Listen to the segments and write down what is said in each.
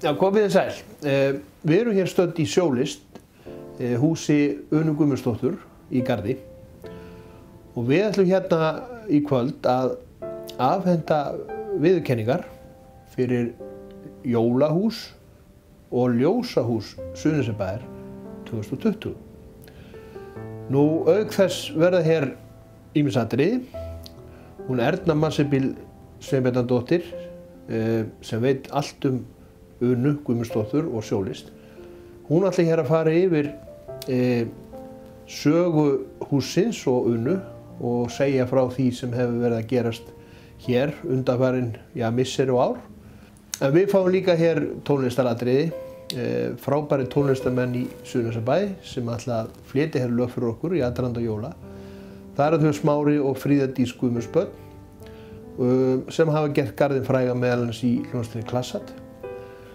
Já, komið þið sæl. Við erum hér stödd í Sjólist, húsi Unu Guðmundsdóttur í Garði. Og við ætlum hérna í kvöld að afhenda viðurkenningar fyrir jólahús og ljósahús Suðurnesjabæjar 2020. Nú, auk þess verða hér ýmis atriði. Hún Erna Marsibil Sveinbjarnardóttir, sem veit allt Unu Guðmundsdóttur og Sjólist. Hún ætlar hér að fara yfir sögu hússins og Unu og segja frá því sem hefur verið að gerast hér undanfarin, misseri og ár. En við fáum líka hér tónlistaratriði, frábæri tónlistarmenn í Suðurnesjabæ sem ætla að flytja hér lög fyrir okkur í aðdraganda jóla. Það eru þau Smári og Fríða Dís Guðmundsbörn sem hafa gert Garðinn fræga meðal annars í hljómsveitinni Klassat.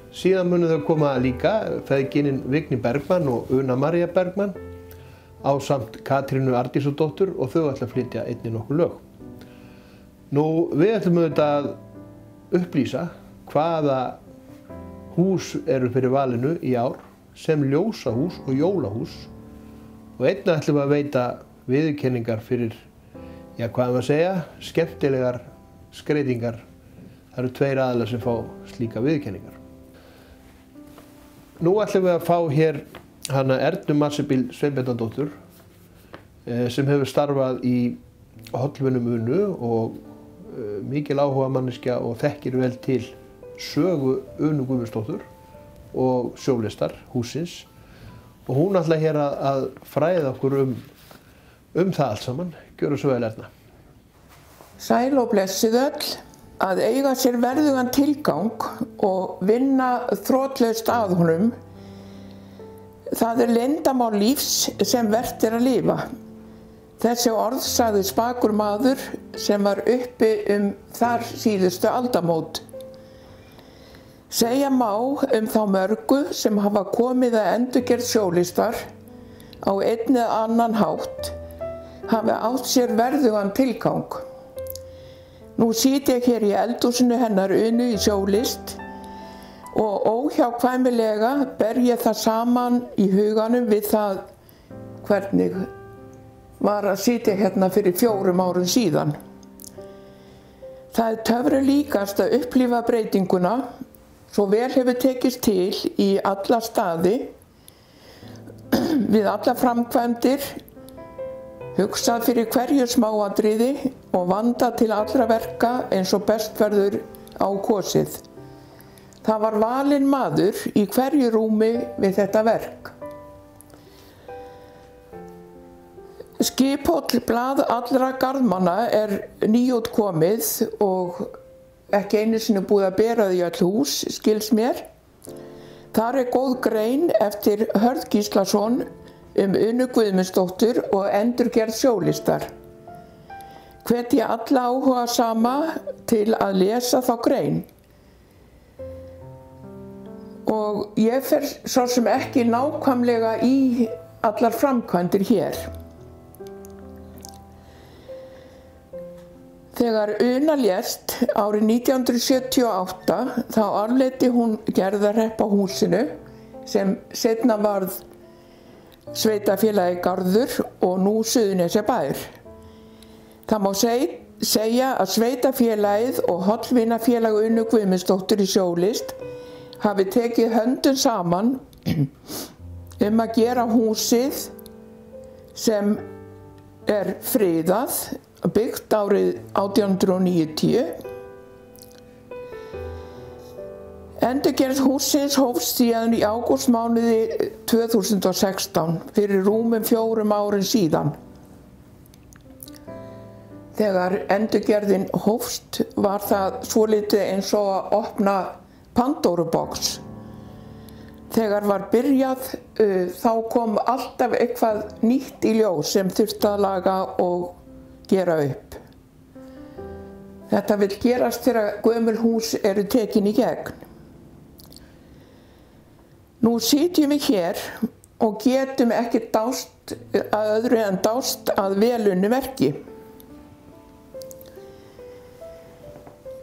Síðan munu þau koma líka feðginin Vigni Bergmann og Una María Bergmann ásamt Katrínu Ardísardóttur og þau ætla að flytja einnig nokkur lög. Nú, við ætlum auðvitað að upplýsa hvaða hús eru fyrir valinu í ár sem ljósahús og jólahús og einnig ætlum við að veita viðurkenningar fyrir, hvað maður segja, skemmtilegar skreytingar. Það eru tveir aðilar sem fá slíka viðurkenningar. Nú ætlum við að fá hér hana Ernu Marsibil Sveinbjarnardóttur sem hefur starfað í hollvinum Unu og mikil áhuga manneskja og þekkir vel til sögu Unu Guðmundsdóttur og Sjólistar hússins og hún ætlar hér að fræða okkur um það allt saman. Gjörðu svo vel, Erna. Sæl og blessið öll. Að eiga sér verðugan tilgang og vinna þrotlaust að honum, það leyndarmál lífs sem vert að lifa. Þessi orð sagði spakur maður sem var uppi þar síðustu aldamót. Segja má þá mörgu sem hafa komið að endurgerð Sjólistar á einn eða annan hátt, hafi átt sér verðugan tilgang. Nú sit ég hér í eldhúsinu hennar Unu í Sjólist og óhjákvæmilega ber ég það saman í huganum við það hvernig var að sitja hérna fyrir 4 árum síðan. Það töfralíkast að upplifa breytinguna, svo vel hefur tekist til í alla staði, við alla framkvæmdir, hugsað fyrir hverju smáatriði og vandað til allra verka eins og best verður á kosið. Það var valinn maður í hverju rúmi við þetta verk. Skiphóll blað allra garðmanna nýútkomið og ekki einu sinni búið að bera því öll hús, skils mér. Þar góð grein eftir Hörð Gíslason Unu Guðmundsdóttur og endurgerð Sjólistar. Hvet ég alla áhuga sama til að lesa þá grein. Og ég fer svo sem ekki nákvæmlega í allar framkvæmdir hér. Þegar Una lést árið 1978 þá arfleiddi hún Gerðarhreppa húsinu sem seinna varð Sveitarfélagi Garður og nú Suðurnesjabær. Það má segja að Sveitarfélagið og hollvinafélag Unu Guðmundsdóttur í Sjólist hafi tekið höndum saman að gera húsið sem friðað, byggt árið 1890. Endurgerð hússins hófst síðan í ágústmánuði 2016, fyrir rúmum 4 árum síðan. Þegar endurgerðin hófst var það svolítið eins og að opna Pandórubox. Þegar var byrjað þá kom alltaf eitthvað nýtt í ljós sem þurfti að laga og gera upp. Þetta vill gerast þegar gömul hús eru tekin í gegn. Nú sitjum við hér og getum ekki dást að öðru en dást að vel unnu verki.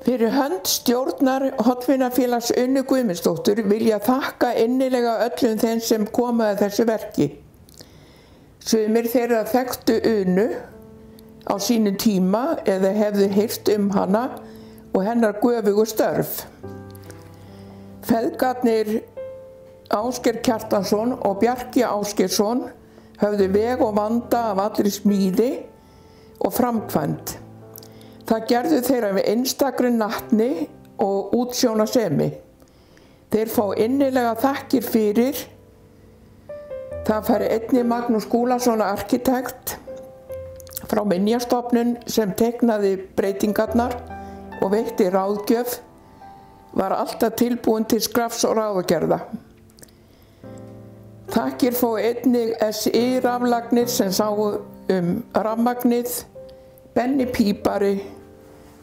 Fyrir hönd stjórnar Hollvinafélags Unu Guðmundsdóttur vil ég þakka innilega öllum þeim sem koma að þessu verki. Sumir þeirra þekktu Unu á sínum tíma eða hefðu heyrt hana og hennar göfugu störf. Feðgarnir Ásgeir Kjartansson og Bjarki Ásgeirsson höfðu veg og vanda af allri smíði og framkvæmd. Það gerðu þeir af einstakri natni og útsjónarsemi. Þeir fá innilega þakkir fyrir. Það fær einnig Magnús Skúlason arkitekt frá Minjastofnun sem teiknaði breytingarnar og veitti ráðgjöf, var alltaf tilbúin til skrafs og ráðagerða. Þakkir fá einnig SI raflagnir sem sáu rafmagnið, Benni pípari,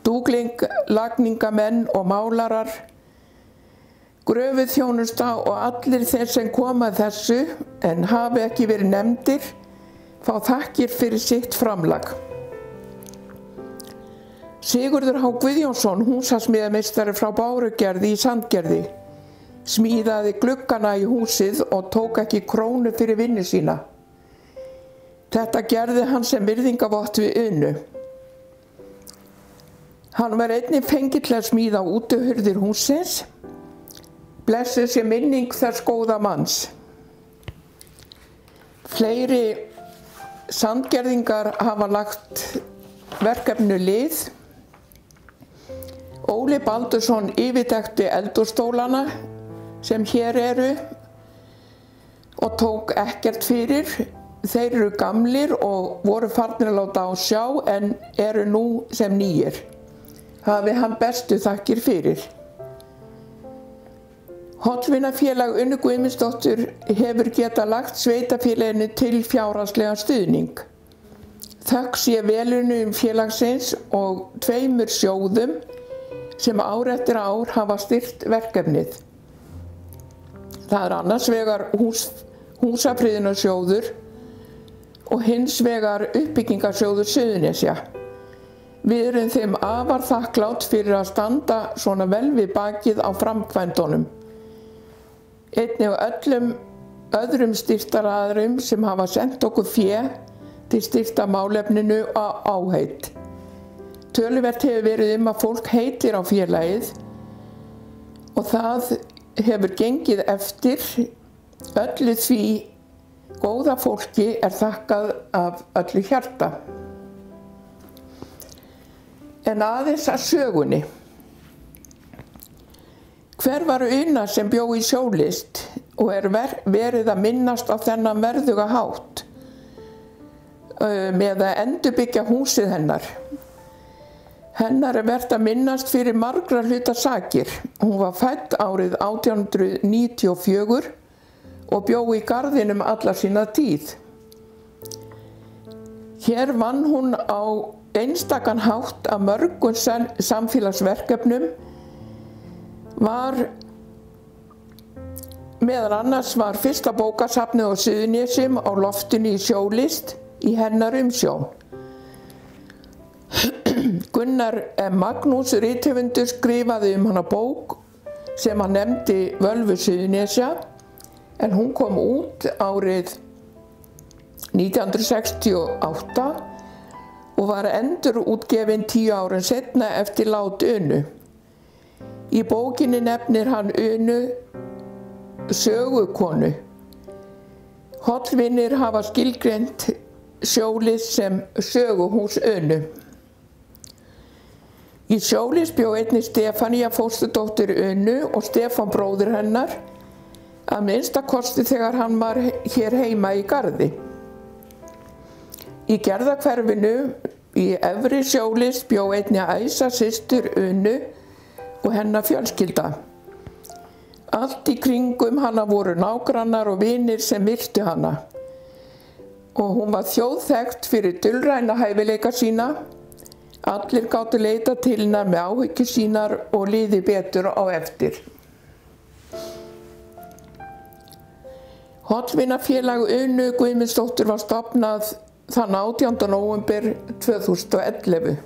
Dúgling lagningamenn og málarar, gröfuþjónusta og allir þeir sem koma að þessu en hafi ekki verið nefndir fá þakkir fyrir sitt framlag. Sigurður H. Guðjónsson, húsasmíðameistari frá Bárugerði í Sandgerði, smíðaði gluggana í húsið og tók ekki krónu fyrir vinnu sína. Þetta gerði hann sem virðingavott við Unu. Hann var einnig fengill að smíða útihurðir hússins. Blessuð sé minning þess góða manns. Fleiri sandgerðingar hafa lagt verkefninu lið. Óli Baldursson yfirtekti eldhússtólana sem hér eru og tók ekkert fyrir. Þeir eru gamlir og voru farnir að láta á sjá en eru nú sem nýir. Hafi hann bestu þakkir fyrir. Hollvinafélag Unu Guðmundsdóttur hefur getað lagt sveitafélaginu til fjárhagslegan stuðning. Þökk sé velunum félagsins og 2 sjóðum sem ár eftir ár hafa styrkt verkefnið. Það annars vegar húsafriðunarsjóður og hins vegar uppbyggingarsjóður Suðurnesja. Við erum þeim afar þakklát fyrir að standa svona vel við bakið á framkvæmdunum. Einnig og öllum öðrum styrktaraðilum sem hafa sendt okkur fé til styrkta málefninu á áheit. Töluvert hefur verið að fólk heitir á félagið og það hefur gengið eftir. Öllu því góða fólki þakkað af öllu hjarta. En aðeins að sögunni. Hver var Una sem bjó í Sjóliðst og verið að minnast á þennan verðuga hátt með að endurbyggja húsið hennar. Hennar vert að minnast fyrir margra hluta sakir. Hún var fædd árið 1894 og bjó í garðinum alla sína tíð. Hér vann hún á einstakan hátt af mörgum samfélagsverkefnum. Meðal annars var fyrsta bókasafnið á Suðurnesjum á loftinu í Sjóliðst í hennar umsjón. Gunnar M. Magnús rithöfundur skrifaði hana bók sem hann nefndi Völvu Suðurnesja en hún kom út árið 1968 og var endurútgefin 10 árum seinna eftir lát Unu. Í bókinni nefnir hann Unu sögukonu. Hollvinir hafa skilgreint Sjóliðst sem söguhús Unu. Í Sjóliðst bjó einnig Stefanía fósturdóttir Unu og Stefán bróðir hennar, að minnsta kosti þegar hann var hér heima í garði. Í Gerðahverfinu í Efri Sjóliðst bjó einnig Æsa systur Unu og hennar fjölskylda. Allt í kringum hana voru nágrannar og vinir sem virtu hana. Og hún var þjóðþekkt fyrir dulræna hæfileika sína. Allir gátu leita til hennar með áhyggjur sínar og liði betur á eftir. Hollvinafélag Unu Guðmundsdóttur var stofnað þann 18. nóvember 2011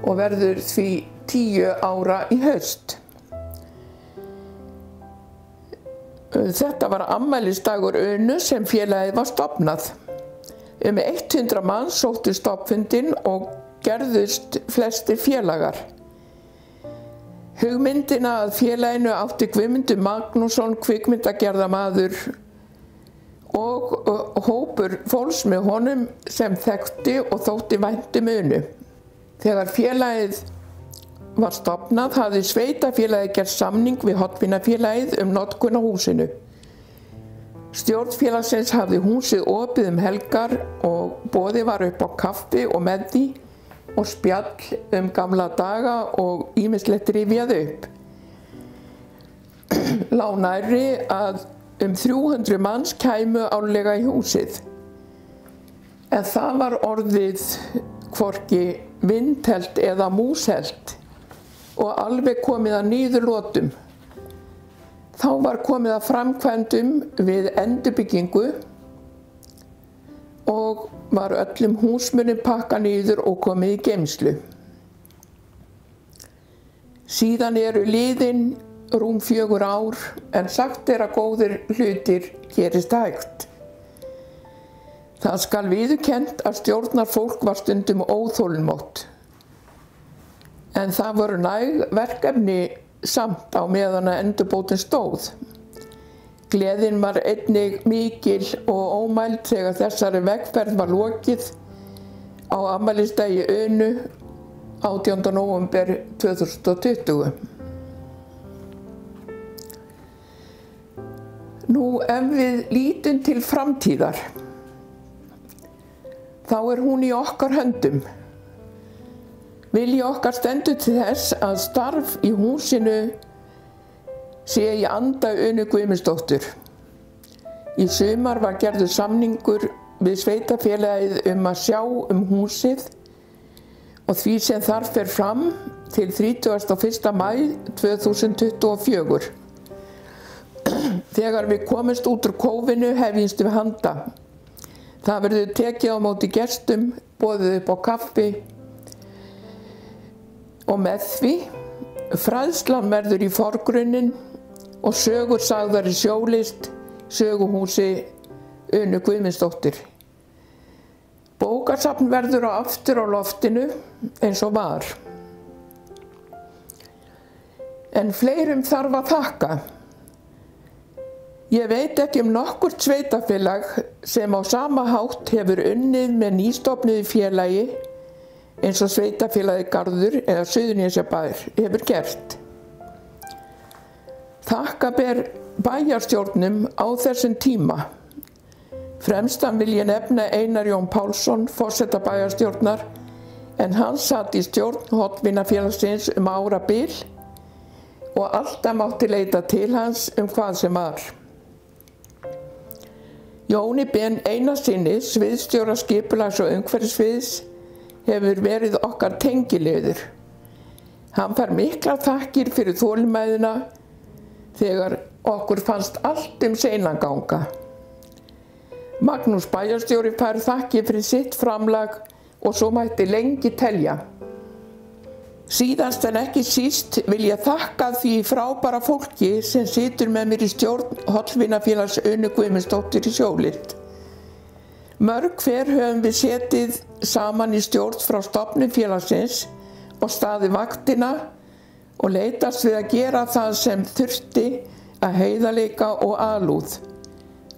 og verður því 10 ára í haust. Þetta var afmælisdagur Unu sem félagið var stofnað. 100 manns sóttu stofnfundinn og gerðust flestir félagar. Hugmyndina að félaginu átti Guðmundur Magnússon kvikmyndagerðarmaður og hópur fólks með honum sem þekkti og þótti vænt Unu. Þegar félagið var stofnað hafði sveitarfélagið gert samning við Hollvinafélagið notkun á húsinu. Stjórn félagsins hafði húsið opið helgar og boðið var upp á kaffi og með því og spjall gamla daga og ýmislegt rifjað upp. Lá nærri að 300 manns kæmu árlega í húsið. En það var orðið hvorki vindhelt eða múshelt og alveg komið að niðurlotum. Þá var komið að framkvæmdum við endurbyggingu og var öllum húsmunum pakkað niður og komið í geymslu. Síðan eru liðin rúm 4 ár en sagt að góðir hlutir gerist hægt. Það skal viðurkennt að stjórnarfólk var stundum óþolinmótt. En það voru næg verkefni samt á meðan að endurbótin stóð. Gleðin var einnig mikil og ómæld þegar þessari vegferð var lokið á afmælisdegi Unu 18. nóvember 2020. Nú ef við lítum til framtíðar, þá hún í okkar höndum. Vilji okkar stendur til þess að starf í húsinu sé í anda Unu Guðmundsdóttur. Í sumar var gerður samningur við sveitarfélagið að sjá húsið og því sem þar fer fram til 31. maí 2024. Þegar við komumst út úr kófinu hefjumst við handa. Það verður tekið á móti gestum, boðið upp á kaffi og með því fræðslan verður í forgrunnin og sögur sagðar í Sjólist, söguhúsi Unu Guðmundsdóttur. Bókasafn verður aftur á loftinu eins og var. En fleirum þarf að þakka. Ég veit ekki nokkurt sveitarfélag sem á sama hátt hefur unnið með nýstofnuðu félagi eins og sveitarfélagið Garður eða Suðurnesjabær hefur gert. Þakka ber bæjarstjórnum á þessum tíma. Fremstan vil ég nefna Einar Jón Pálsson, forseta bæjarstjórnar, en hann satt í stjórn Hollvinafélagsins árabil og alltaf mátti leita til hans hvað sem var. Jóni Ben Einarssyni, sviðsstjóra skipulags- og umhverfissviðs, hefur verið okkar tengiliður. Hann fær miklar þakkir fyrir þolinmæðina þegar okkur fannst allt seinaganga. Magnús bæjarstjóri fær þakkir fyrir sitt framlag og svo mætti lengi telja. Síðast en ekki síst vil ég þakka því frábæra fólki sem situr með mér í stjórn Hollvinafélags Unu Guðmundsdóttur í Sjólist. Mörg hver höfum við setið saman í stjórn frá stofnun félagsins og staðið vaktina og leitast við að gera það sem þurfti að heiðarleika og alúð,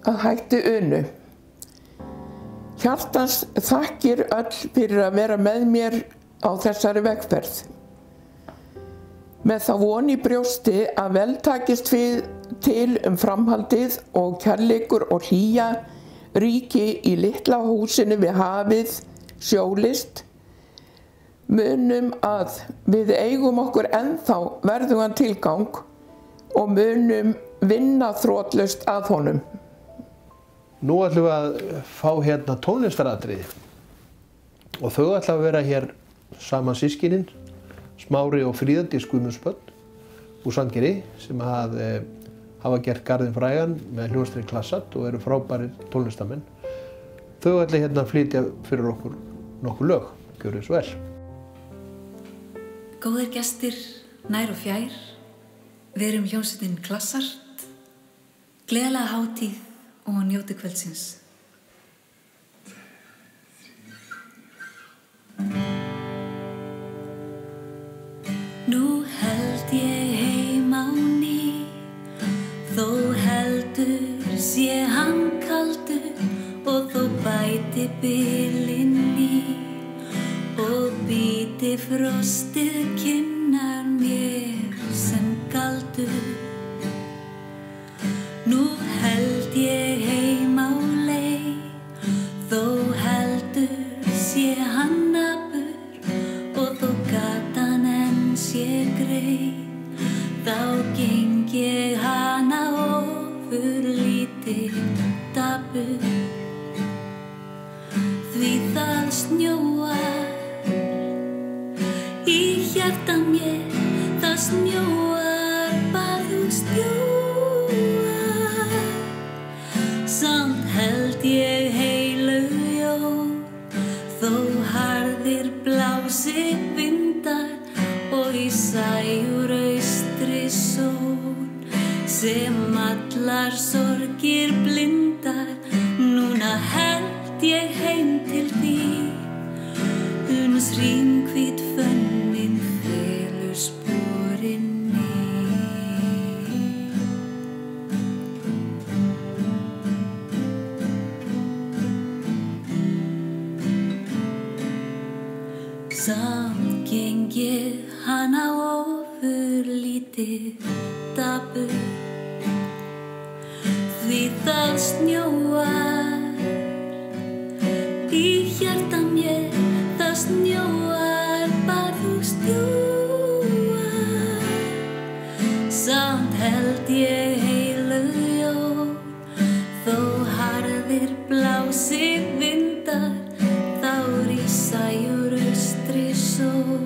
að hætti Unu. Hjartans þakkir öll fyrir að vera með mér á þessari vegferð. Með þá von í brjósti að vel takist við til framhaldið og kærleikur og hlýja ríki í litla húsinu við hafið, Sjólist, munum að við eigum okkur ennþá verðugan tilgang og munum vinna þrotlaust að honum. Nú ætlum við að fá hérna tónlistaratriði og þau ætla að vera hér saman systkinin, Smári og Fríðardís Guðmundsbörn úr Sandgerði sem hafa gert Garðinn frægan með hljómsveitinni Klassat og eru frábærir tónlistamenn. Þau ætla hérna að flytja fyrir okkur nokkur lög. Gjörið svo vel. Góðir gestir, nær og fjær, við erum hljómsveitin Klassart, gleðilega hátíð og njótið kvöldsins. Nú held ég heim á ný, þó heldur sé hann kaldur og þó bæti bylinn í og bíti frostið kinnar mér sem galdur. Nú held ég heim á leið, þó heldur sé hann napur og þó gatan enn sé greið, þá geng ég hana ofurlítið dapur. Því það snjóar í hjarta mér, það snjóar, bara þú snjóar. Samt held ég heilög jól, þó harðir blási vindar og í sæjur austri sól sem allar sorgir blindar. Núna held ég heim til þín, uns hrímhvít fönnin felur sporin mín. Samt geng ég hana ofurlítið dapur, því það snjóar í hjarta mér, það snjóar, bara þú snjóar. Samt held ég heilög jól, þó harðir blási vindar, þá rísa úr austri sól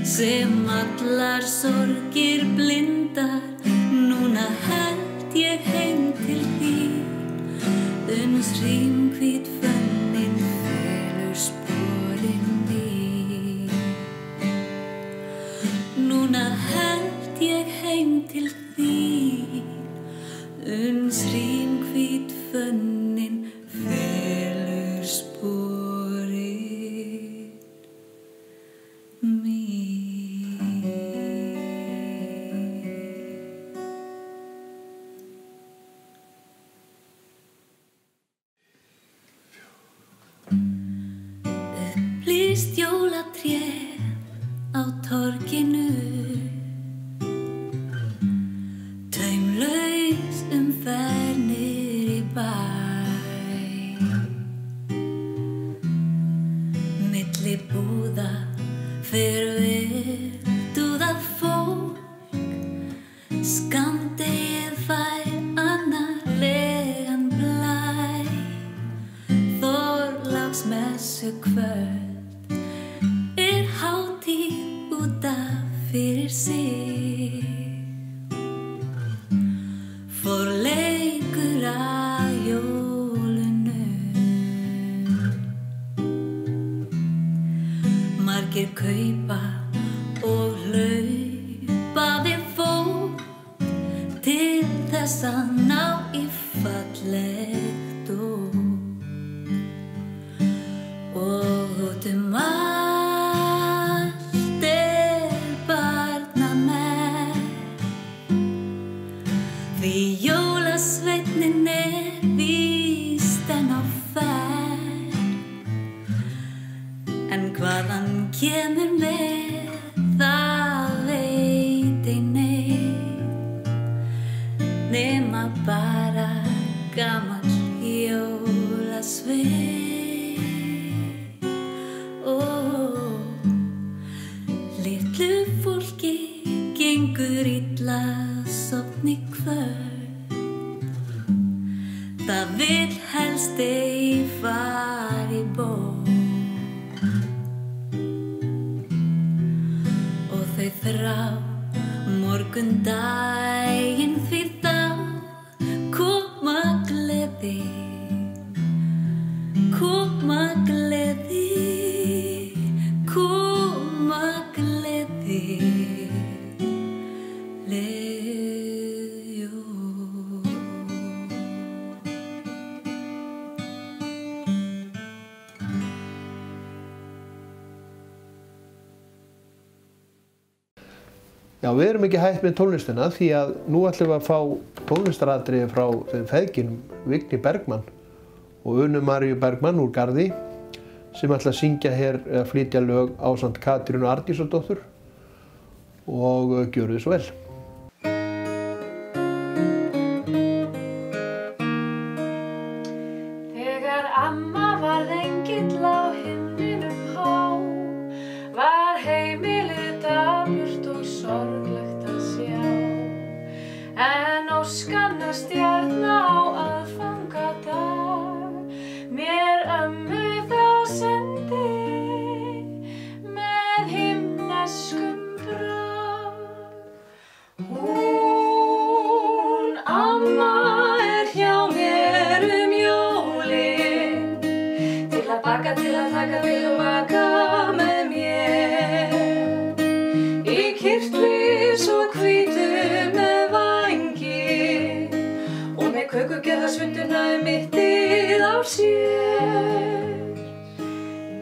sem allar sorgir blindar. Núna held ég heim til þín, uns hrímhvít fönnin felur sporin mín. Núna held ég heim til þín, uns hrímhvít fönnin felur sporin mín. Upplýst jólatré á torginu, taumlaus umferð niður í bæ. Milli búða fer viðdúðað fólk, skammdegið fær annarlegan blæ. Þorláksmessu kvöld er hátíð út af fyrir sig. Forleikur að jólunum, margir kaupa og hlaupa við fólk til þess að ná í fallegt dót. Og út allt er barnamett, því jólasveinninn er víst enn á ferð. En hvaðan kemur með, það veit ei neitt, nema bara gamall jólasveinn. Litlu fólki gengur illa að sofna í kvöld, það vill helst ei fara í ból. Og þau þrá morgundaginn, því þá koma gleði, koma gleði, koma gleði. Já, við erum ekki hætt með tónlistina því að nú ætlum við að fá tónlistaratriði frá þeim feðginum Vigni Bergmann og Unu Maríu Bergmann úr Garði sem ætla að syngja hér eða flytja lög ásamt Katrínu Ardísardóttur og gjörðu svo vel. Þegar amma varð engill á himninum há, var heimilið dapurt og sorglegt að sjá. En óskanna stjarna á aðfangadag, mér ömmu þá sendi með himneskum brag. Hún amma er hjá mér jólin, til að baka, til að taka, til að maka með mér. Í kyrtli svo hvítu með vængi og með kökugerðarsvunduna mittið á sér.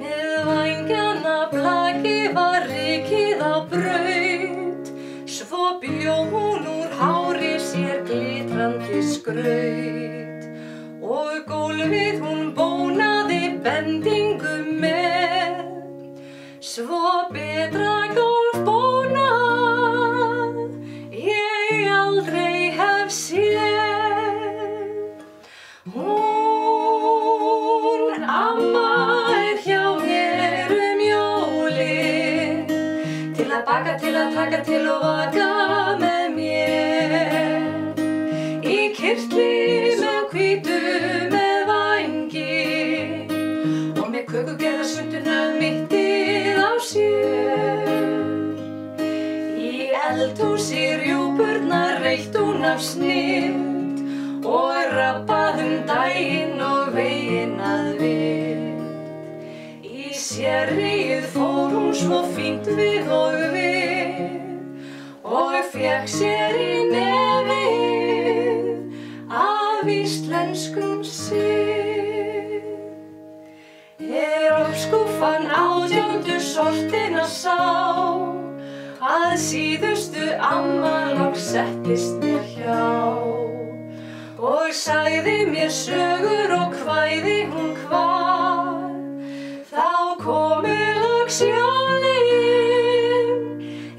Með vængjana blaki var rykið á braut, svo bjó hún úr hári sér glitrandi skraut. Og gólfið hún bónaði bendingu með, svo betra gólf bónað ég aldrei hef séð. Hún amma er hjá mér jólin, til að baka, til að taka, til að vaka með mér. Í kyrtli með hvítu með vængi og með kökugerðarsvunduna mittið á sér. Í eldhúsi rjúpurnar reytt hún af snilld og rappað daginn og veginn að vild. Í sérrið fór hún svo fínt við og fékk sér í nefið af íslenskum sið. Ofskúffan 18. sortina sá, að síðustu amma loks settist mér hjá og sagði mér sögur og kvæði hún hvar. Þá komu loks jólin,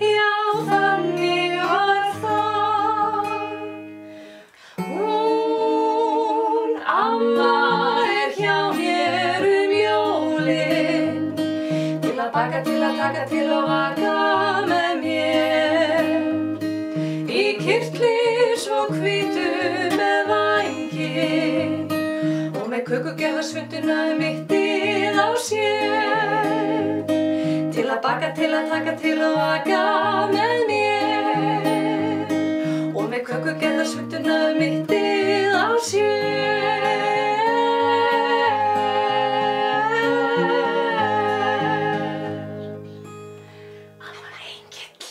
já þannig var það. Hún amma er hjá mér jólin, til að baka, til að taka, til að vaka með mér. Í kyrtli svo hvítu með vængi og með kökugerðarsvunduna mittið á sér. Til að baka, til að taka, til að vaka með mér og með kökugerðarsvunduna mittið á sér. Hann var engill.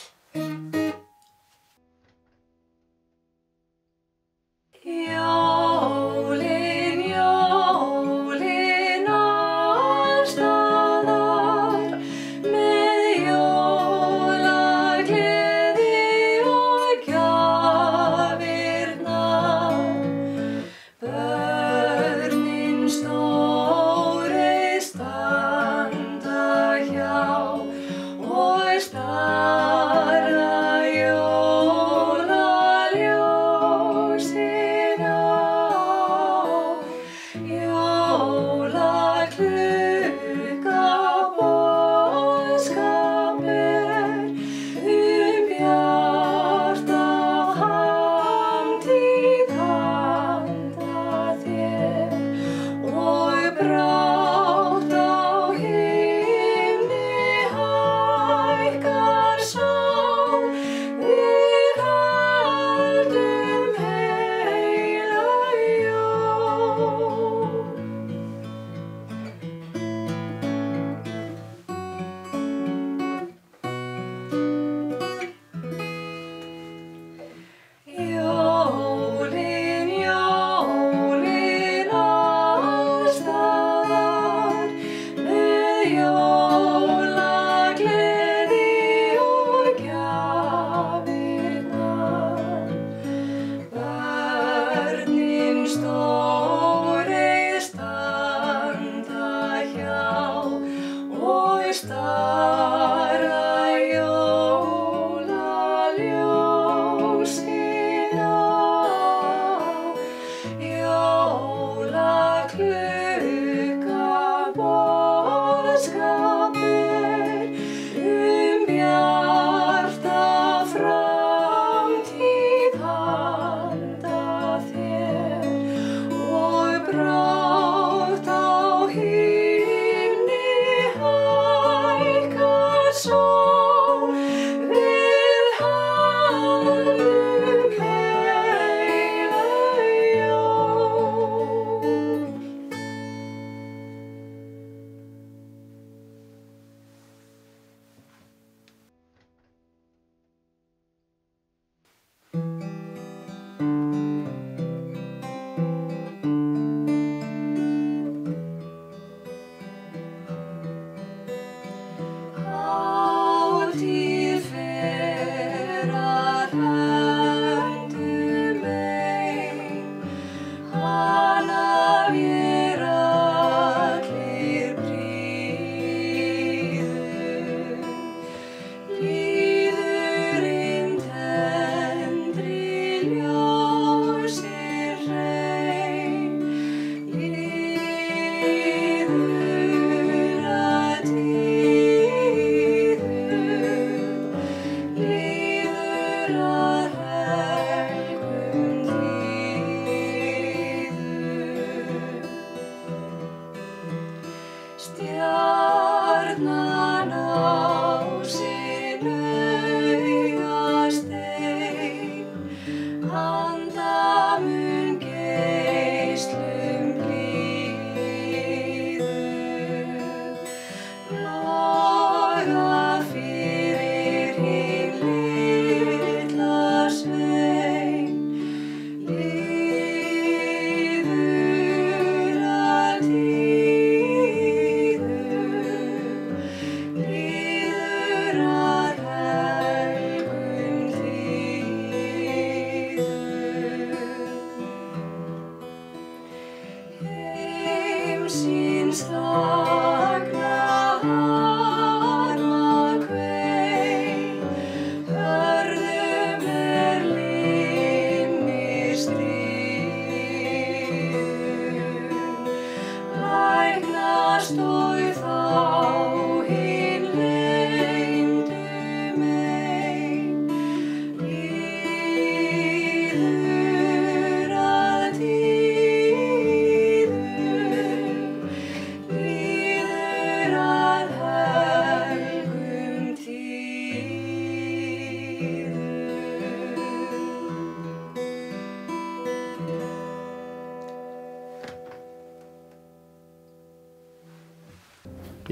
Jólin, jólin alls staðar, með jólagleði og gjafirnar.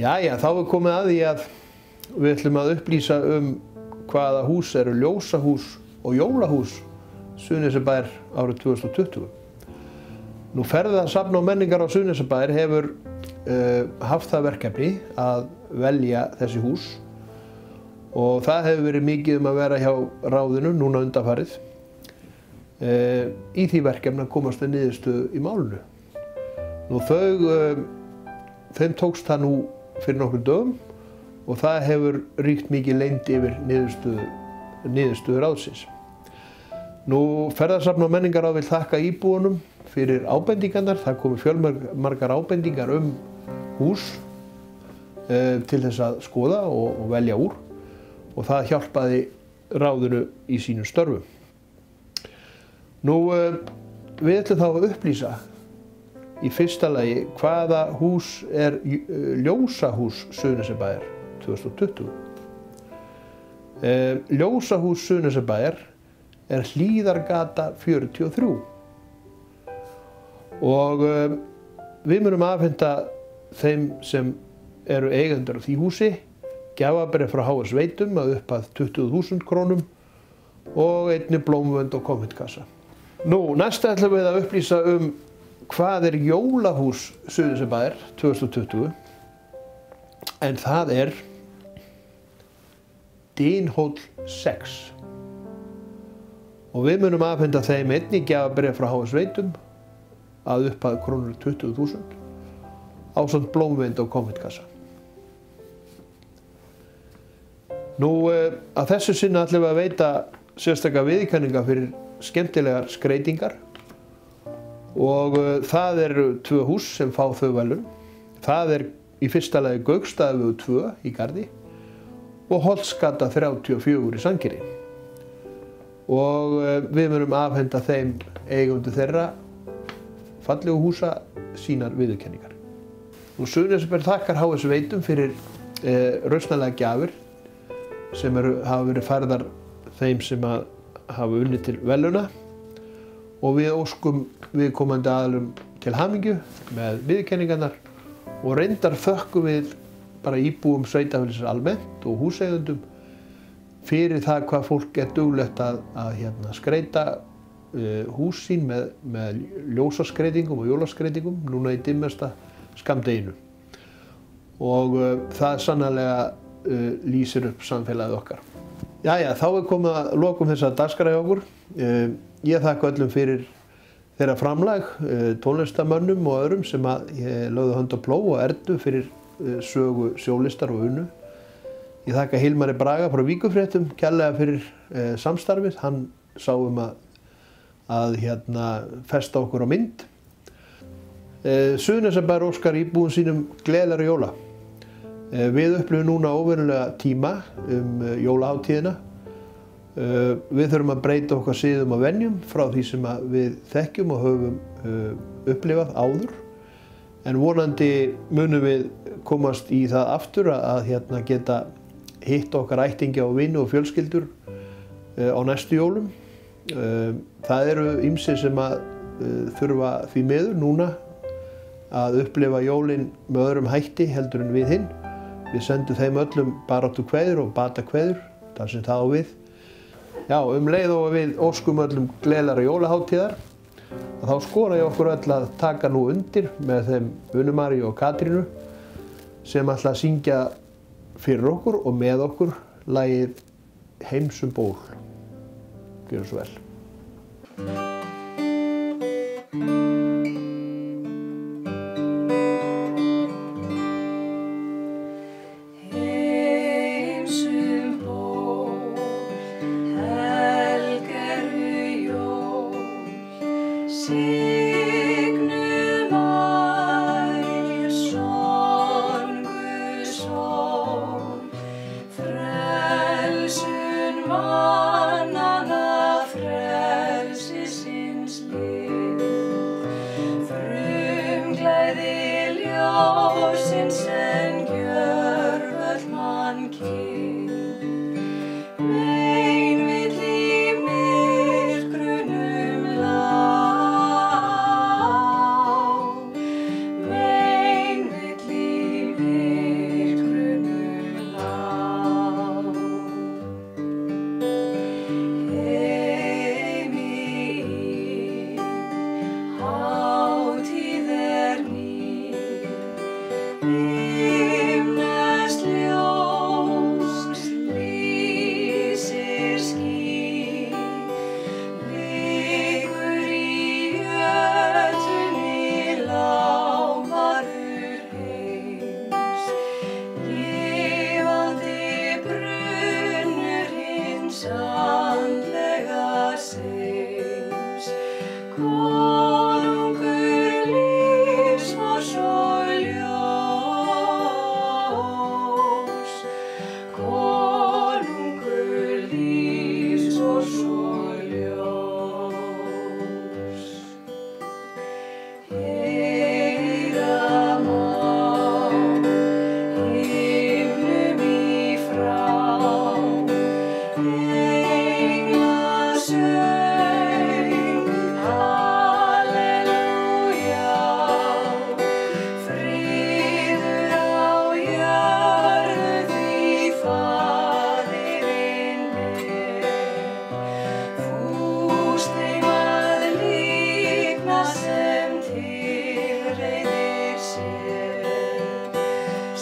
Jæja, þá er komið að því að við ætlum að upplýsa hvaða hús eru ljósahús og jólahús Suðurnesjabæjar árið 2020. Nú ferðasafn og menningar á Suðurnesjabæjar hefur haft það verkefni að velja þessi hús og það hefur verið mikið að vera hjá ráðinu núna undanfarið í því verkefni að komast að niðurstöðu í málinu. Nú þeim tókst það nú fyrir nokkur dögum og það hefur ríkt mikið leynd yfir niðurstöðu ráðsins. Nú ferðasafn og menningarráð vil þakka íbúunum fyrir ábendingarnar. Það komu fjölmargar ábendingar hús til þess að skoða og velja úr og það hjálpaði ráðinu í sínum störfum. Nú við ætlum þá að upplýsa í fyrsta lagi hvaða hús er ljósahús Suðurnesjabæjar 2020. Ljósahús Suðurnesjabæjar er Hlíðargata 43 og við munum afhenda þeim sem eru eigendur á því húsi gjafabréf frá HS Veitum að upphæð 20.000 krónum og einnig blómvönd og kommentkassa. Nú, næst ætlum við að upplýsa hvað er jólahús Suðurnesjabæjar 2020 en það er Dynhóll 6 og við munum afhenda þeim einnig gjafabréf frá HS Veitum að upphæð krónur 20.000 ásamt blómvönd og kommentkassa. Að þessu sinni ætlum við að veita sérstaklega viðurkenningar fyrir skemmtilegar skreytingar og það eru 2 hús sem fá þau verðlaun. Það í fyrsta lagi Gauksstaðavegur 2 í Garði og Holtsgata 34 í Sandgerði. Og við munum afhenda þeim eigendur þeirra fallegu húsa sínar viðurkenningar. Suðurnesjabær þakkar HS Veitum fyrir rausnarlega gjafir sem hafa verið færðar þeim sem hafa unnið til verðlauna og við óskum viðkomandi aðilum til hamingju með viðurkenningarnar og reyndar þökkum við bara íbúum sveitafélagsins almennt og húseigendum fyrir það hvað fólk duglegt að skreyta hús sín með ljósaskreytingum og jólaskreytingum núna í dimmasta skammdeginu. Og það sannarlega lýsir upp samfélagið okkar. Jæja, þá komið að lokum þessa dagskrá hjá okkur. Ég þakka öllum fyrir þeirra framlag, tónlistarmönnum og öðrum sem lögðu hönd á plóg og Ernu fyrir sögu sjólistar og Unnu. Ég þakka Hilmari Braga frá Víkurfréttum kærlega fyrir samstarfið. Hann sá að festa okkur á mynd. Suðurnesjabær óskar íbúum sínum gleðilegra jóla. Við upplifum núna óverulega tíma jólahátíðina. Við þurfum að breyta okkar siðum og venjum frá því sem við þekkjum og höfum upplifað áður. En vonandi munum við komast í það aftur að geta hitt okkar ættingja og vini og fjölskyldur á næstu jólum. Það eru ýmsir sem þurfa því miður núna að upplifa jólin með öðrum hætti heldur en við hinn. Við sendum þeim öllum baráttukveðjur og batakveðjur, þar sem það á við. Já, leið og við óskum öllum gleðilegrar jólahátíðar. Þá skora ég okkur öll að taka nú undir með þeim Unnu Maríu og Katrínu sem ætla að syngja fyrir okkur og með okkur lagið Heimsum ból. Gjörðu svo vel.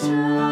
Sun.